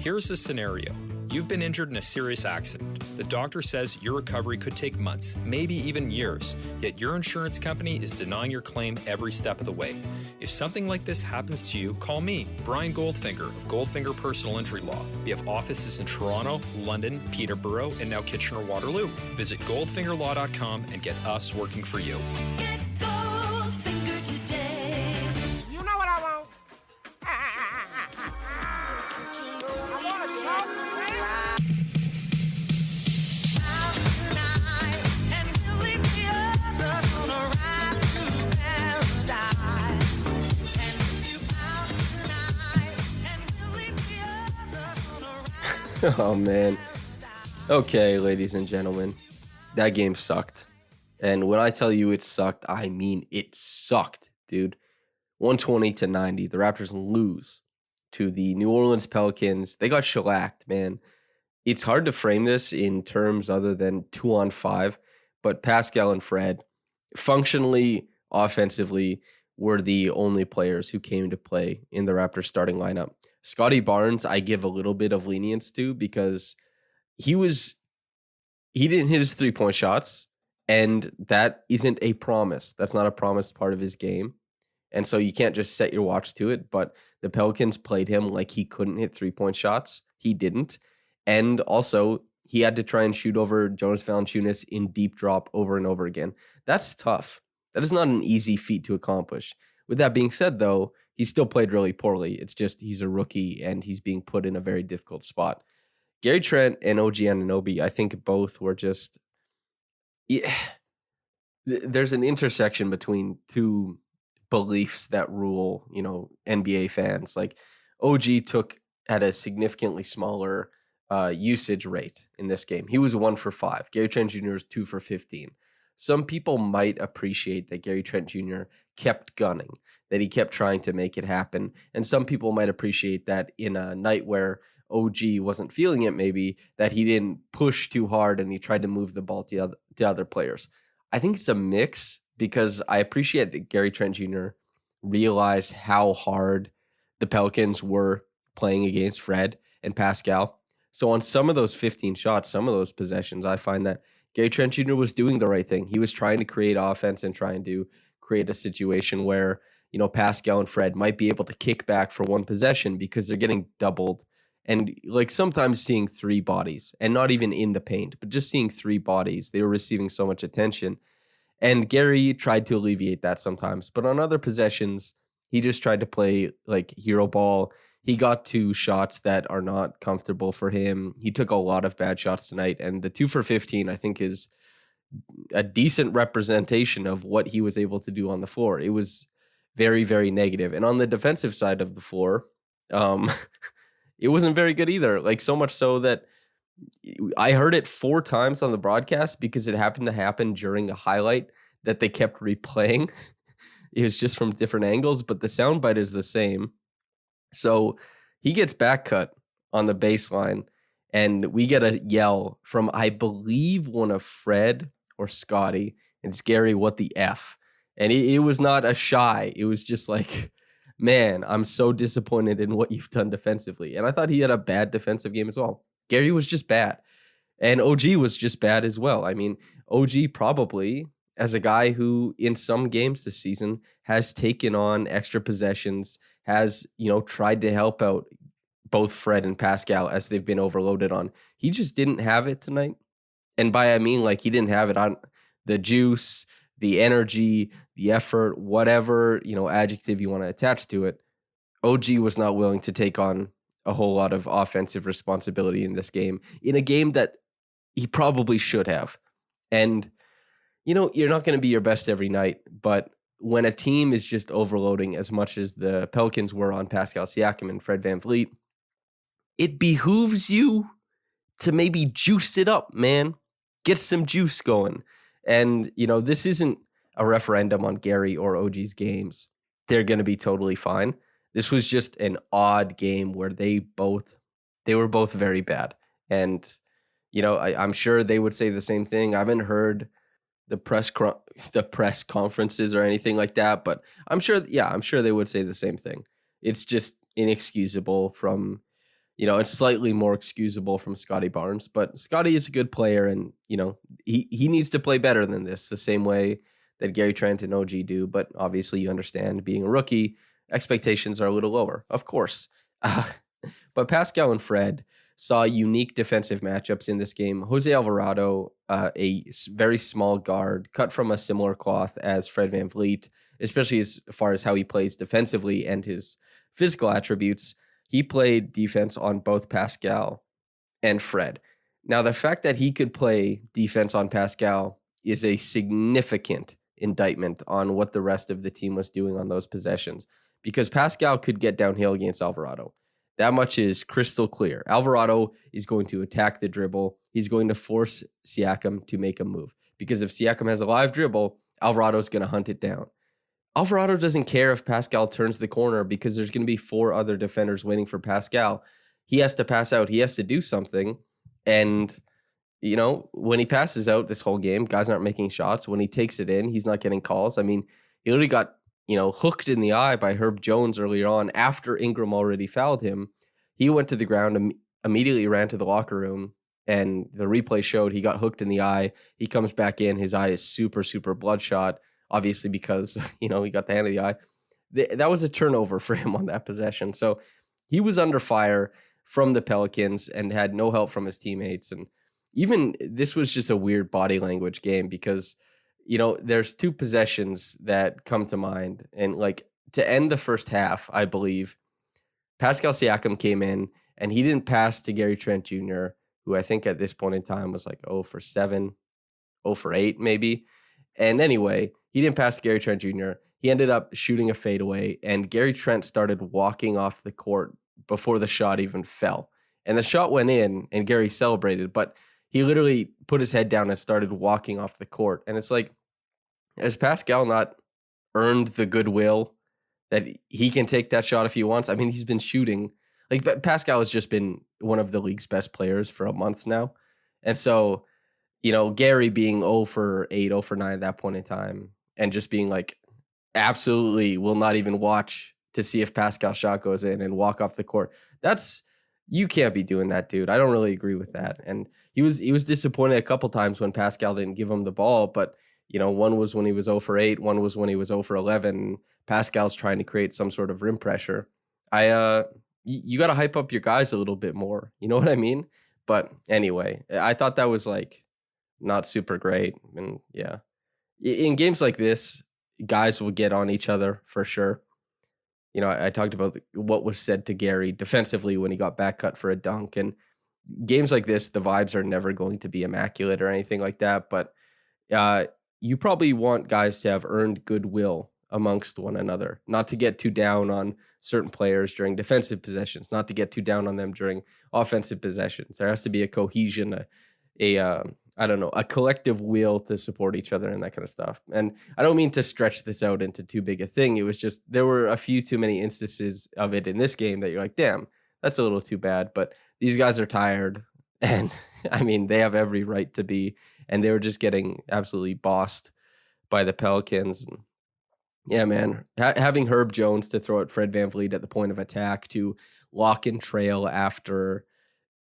Here's the scenario. You've been injured in a serious accident. The doctor says your recovery could take months, maybe even years, yet your insurance company is denying your claim every step of the way. If something like this happens to you, call me, Brian Goldfinger of Goldfinger Personal Injury Law. We have offices in Toronto, London, Peterborough, and now Kitchener-Waterloo. Visit goldfingerlaw.com and get us working for you. Get Goldfinger today. You know what I want? Oh, man. Okay, ladies and gentlemen, that game sucked. And when I tell you it sucked, I mean it sucked, dude. 120-90. The Raptors lose to the New Orleans Pelicans. They got shellacked, man. It's hard to frame this in terms other than 2-on-5, but Pascal and Fred, functionally, offensively, were the only players who came to play in the Raptors starting lineup. Scotty Barnes, I give a little bit of lenience to because he didn't hit his 3-point shots, and that isn't a promise. That's not a promised part of his game. And so you can't just set your watch to it, but the Pelicans played him like he couldn't hit 3-point shots. He didn't. And also, he had to try and shoot over Jonas Valanciunas in deep drop over and over again. That's tough. That is not an easy feat to accomplish. With that being said, though, he still played really poorly. It's just he's a rookie and he's being put in a very difficult spot. Gary Trent and OG Anunoby, I think both were just... Yeah, there's an intersection between two beliefs that rule, NBA fans. Like OG had a significantly smaller usage rate in this game. He was 1 for 5. Gary Trent Jr. was 2 for 15. Some people might appreciate that Gary Trent Jr. kept gunning, that he kept trying to make it happen. And some people might appreciate that in a night where OG wasn't feeling it, maybe, that he didn't push too hard and he tried to move the ball to other players. I think it's a mix because I appreciate that Gary Trent Jr. realized how hard the Pelicans were playing against Fred and Pascal. So on some of those 15 shots, some of those possessions, I find that Gary Trent Jr. was doing the right thing. He was trying to create offense and trying to create a situation where, Pascal and Fred might be able to kick back for one possession because they're getting doubled. And like sometimes seeing 3 bodies and not even in the paint, but just seeing 3 bodies, they were receiving so much attention. And Gary tried to alleviate that sometimes. But on other possessions, he just tried to play like hero ball. He got 2 shots that are not comfortable for him. He took a lot of bad shots tonight. And the 2 for 15, I think, is a decent representation of what he was able to do on the floor. It was very, very negative. And on the defensive side of the floor, it wasn't very good either. Like so much so that I heard it 4 times on the broadcast because it happened to happen during a highlight that they kept replaying. It was just from different angles, but the soundbite is the same. So he gets back cut on the baseline, and we get a yell from, I believe, one of Fred or Scotty. And it's Gary, what the F? And it was not a shy. It was just like, man, I'm so disappointed in what you've done defensively. And I thought he had a bad defensive game as well. Gary was just bad. And OG was just bad as well. I mean, OG probably, as a guy who in some games this season has taken on extra possessions, has, tried to help out both Fred and Pascal as they've been overloaded on. He just didn't have it tonight. And by I mean, like, he didn't have it on the juice, the energy, the effort, whatever, adjective you want to attach to it. OG was not willing to take on a whole lot of offensive responsibility in this game, in a game that he probably should have. And, you're not going to be your best every night, but when a team is just overloading as much as the Pelicans were on Pascal Siakam and Fred VanVleet, it behooves you to maybe juice it up, man. Get some juice going. And, this isn't a referendum on Gary or OG's games. They're going to be totally fine. This was just an odd game where they were both very bad. And, I'm sure they would say the same thing. I haven't heard the press conferences or anything like that, but I'm sure they would say the same thing. It's just inexcusable from, it's slightly more excusable from Scotty Barnes, but Scotty is a good player, and he needs to play better than this, the same way that Gary Trent and OG do. But obviously, you understand, being a rookie, expectations are a little lower, of course. But Pascal and Fred saw unique defensive matchups in this game. Jose Alvarado, very small guard, cut from a similar cloth as Fred VanVleet, especially as far as how he plays defensively and his physical attributes. He played defense on both Pascal and Fred. Now, the fact that he could play defense on Pascal is a significant indictment on what the rest of the team was doing on those possessions, because Pascal could get downhill against Alvarado. That much is crystal clear. Alvarado is going to attack the dribble. He's going to force Siakam to make a move, because if Siakam has a live dribble, Alvarado's going to hunt it down. Alvarado doesn't care if Pascal turns the corner, because there's going to be 4 other defenders waiting for Pascal. He has to pass out. He has to do something. And, when he passes out this whole game, guys aren't making shots. When he takes it in, he's not getting calls. I mean, he literally got, hooked in the eye by Herb Jones earlier on after Ingram already fouled him. He went to the ground and immediately ran to the locker room, and the replay showed he got hooked in the eye. He comes back in. His eye is super, super bloodshot. Obviously, because, he got the hand of the eye. That was a turnover for him on that possession. So he was under fire from the Pelicans and had no help from his teammates. And even this was just a weird body language game, because, there's 2 possessions that come to mind. And to end the first half, I believe, Pascal Siakam came in and he didn't pass to Gary Trent Jr., who I think at this point in time was 0 for 7, 0 for 8 maybe. And anyway, he didn't pass Gary Trent Jr. He ended up shooting a fadeaway, and Gary Trent started walking off the court before the shot even fell. And the shot went in, and Gary celebrated, but he literally put his head down and started walking off the court. And it's like, has Pascal not earned the goodwill that he can take that shot if he wants? I mean, he's been shooting. Pascal has just been one of the league's best players for a month now. And so, Gary being 0 for 8, 0 for 9 at that point in time, and just being absolutely will not even watch to see if Pascal's shot goes in and walk off the court. You can't be doing that, dude. I don't really agree with that. And he was disappointed a couple times when Pascal didn't give him the ball, but one was when he was 0 for 8, one was when he was 0 for 11. Pascal's trying to create some sort of rim pressure. You got to hype up your guys a little bit more. You know what I mean? But anyway, I thought that was not super great. And yeah, in games like this, guys will get on each other for sure. I talked about what was said to Gary defensively when he got back cut for a dunk. And games like this, the vibes are never going to be immaculate or anything like that. But you probably want guys to have earned goodwill amongst one another, not to get too down on certain players during defensive possessions, not to get too down on them during offensive possessions. There has to be a cohesion, a collective will to support each other and that kind of stuff. And I don't mean to stretch this out into too big a thing. It was just, there were a few too many instances of it in this game that you're like, damn, that's a little too bad. But these guys are tired, and I mean, they have every right to be, and they were just getting absolutely bossed by the Pelicans. And yeah, man, having Herb Jones to throw at Fred VanVleet at the point of attack to lock and trail after,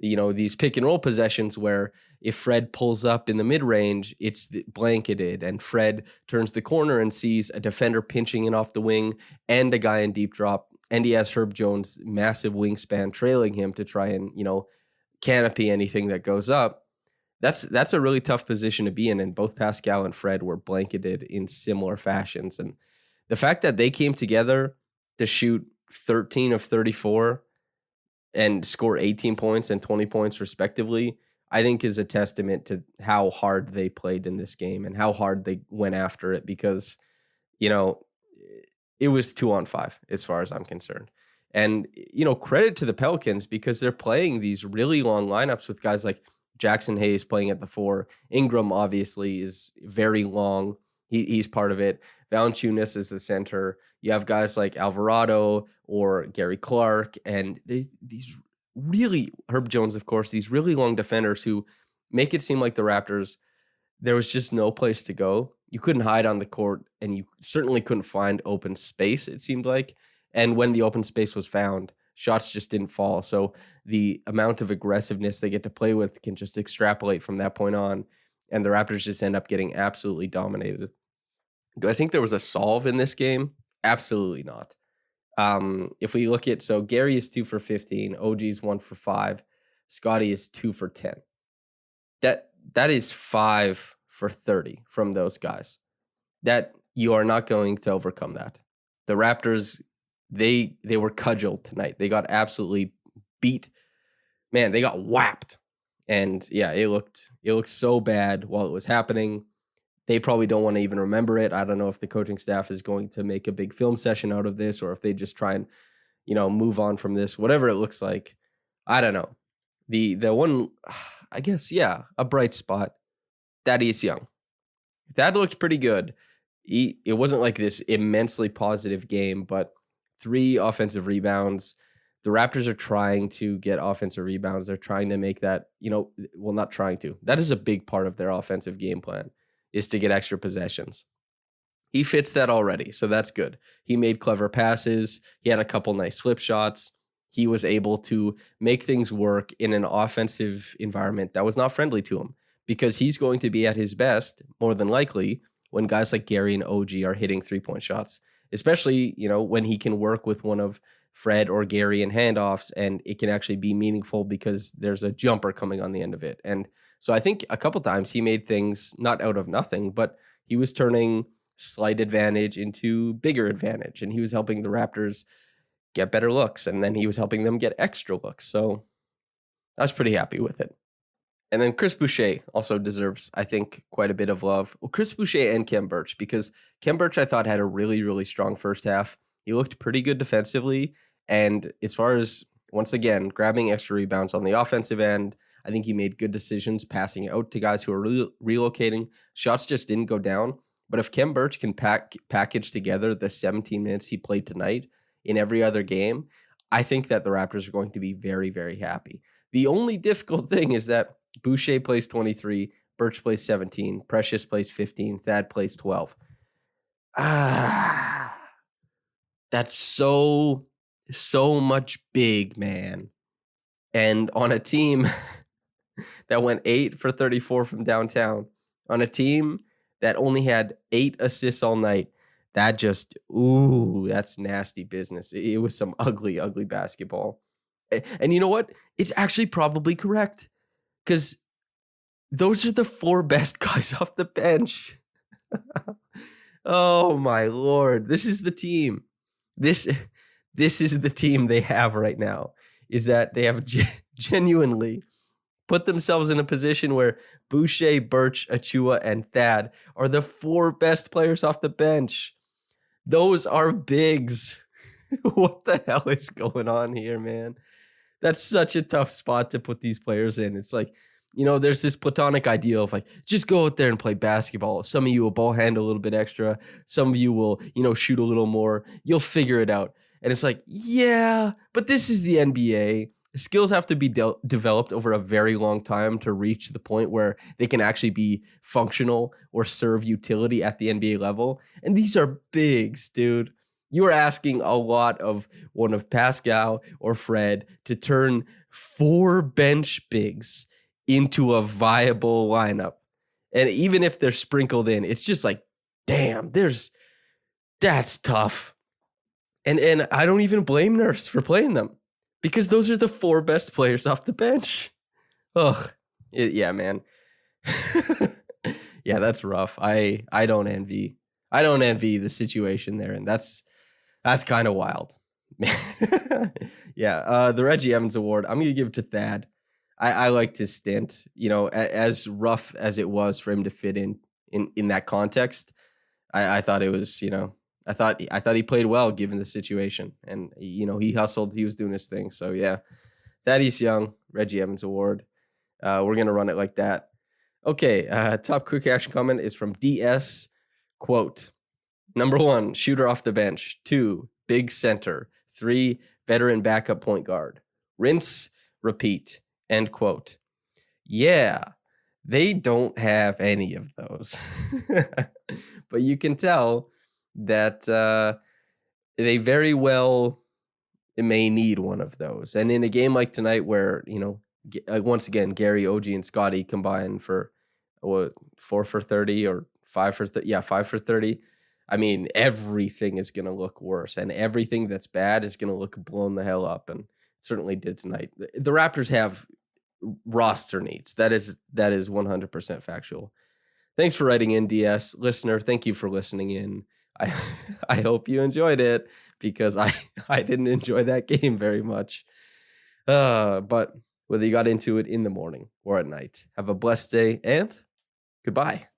these pick and roll possessions where if Fred pulls up in the mid range, it's blanketed, and Fred turns the corner and sees a defender pinching in off the wing and a guy in deep drop. And he has Herb Jones' massive wingspan trailing him to try and, canopy anything that goes up. That's a really tough position to be in. And both Pascal and Fred were blanketed in similar fashions. And the fact that they came together to shoot 13 of 34 and score 18 points and 20 points respectively, I think is a testament to how hard they played in this game and how hard they went after it, because, it was 2-on-5 as far as I'm concerned. And, credit to the Pelicans, because they're playing these really long lineups with guys like Jackson Hayes playing at the 4. Ingram obviously is very long. He's part of it. Valanciunas is the center. You have guys like Alvarado or Gary Clark, and these really, Herb Jones, of course, these really long defenders who make it seem like the Raptors, there was just no place to go. You couldn't hide on the court, and you certainly couldn't find open space, it seemed like. And when the open space was found, shots just didn't fall. So the amount of aggressiveness they get to play with can just extrapolate from that point on. And the Raptors just end up getting absolutely dominated. Do I think there was a solve in this game? Absolutely not. If we look at, so Gary is 2 for 15, OG is 1 for 5, Scotty is 2 for 10. That is 5 for 30 from those guys. That you are not going to overcome that. The Raptors, they were cudgeled tonight. They got absolutely beat. Man, they got whapped. And yeah, it looked so bad while it was happening. They probably don't want to even remember it. I don't know if the coaching staff is going to make a big film session out of this or if they just try and, move on from this, whatever it looks like. I don't know. The one, I guess, yeah, a bright spot, Thaddeus Young. That looked pretty good. It wasn't like this immensely positive game, but 3 offensive rebounds. The Raptors are trying to get offensive rebounds. They're trying to make that, not trying to. That is a big part of their offensive game plan, is to get extra possessions. He fits that already, so that's good. He made clever passes. He had a couple nice flip shots. He was able to make things work in an offensive environment that was not friendly to him, because he's going to be at his best, more than likely, when guys like Gary and OG are hitting 3-point shots, especially, when he can work with one of Fred or Gary in handoffs and it can actually be meaningful because there's a jumper coming on the end of it. And so I think a couple times he made things not out of nothing, but he was turning slight advantage into bigger advantage, and he was helping the Raptors get better looks, and then he was helping them get extra looks. So I was pretty happy with it. And then Chris Boucher also deserves, I think, quite a bit of love. Well, Chris Boucher and Khem Birch, because Khem Birch, I thought, had a really, really strong first half. He looked pretty good defensively. And as far as, once again, grabbing extra rebounds on the offensive end, I think he made good decisions passing out to guys who are relocating. Shots just didn't go down. But if Khem Birch can package together the 17 minutes he played tonight in every other game, I think that the Raptors are going to be very, very happy. The only difficult thing is that Boucher plays 23, Birch plays 17, Precious plays 15, Thad plays 12. That's so much big, man. And on a team that went 8 for 34 from downtown, on a team that only had 8 assists all night, that just, that's nasty business. It was some ugly, ugly basketball. And you know what? It's actually probably correct, because those are the 4 best guys off the bench. Oh, my Lord. This is the team. This is the team they have right now, is that they have genuinely put themselves in a position where Boucher, Birch, Achua, and Thad are the 4 best players off the bench. Those are bigs. What the hell is going on here, man? That's such a tough spot to put these players in. It's like, there's this platonic ideal of like, just go out there and play basketball. Some of you will ball handle a little bit extra. Some of you will, shoot a little more. You'll figure it out. And it's like, yeah, but this is the NBA. Skills have to be developed over a very long time to reach the point where they can actually be functional or serve utility at the NBA level. And these are bigs, dude. You are asking a lot of one of Pascal or Fred to turn 4 bench bigs into a viable lineup. And even if they're sprinkled in, it's just like, damn, that's tough. And I don't even blame Nurse for playing them, because those are the 4 best players off the bench. Ugh. Yeah, man. Yeah, that's rough. I don't envy the situation there, and that's kind of wild. Yeah, the Reggie Evans Award, I'm going to give it to Thad. I liked his stint, as rough as it was for him to fit in that context. I thought it was, I thought he played well given the situation, and he hustled, he was doing his thing. So yeah, Thaddeus Young, Reggie Evans Award. We're gonna run it like that. Okay, top quick action comment is from DS. Quote: number 1, shooter off the bench. 2, big center. 3, veteran backup point guard. Rinse, repeat. End quote. Yeah, they don't have any of those, but you can tell that they very well it may need one of those. And in a game like tonight where, once again, Gary, OG, and Scotty combined for 4 for 30 or 5 for 30. Yeah, 5 for 30. I mean, everything is going to look worse, and everything that's bad is going to look blown the hell up, and it certainly did tonight. The Raptors have roster needs. That is 100% factual. Thanks for writing in, DS. Listener, thank you for listening in. I hope you enjoyed it, because I didn't enjoy that game very much. But whether you got into it in the morning or at night, have a blessed day, and goodbye.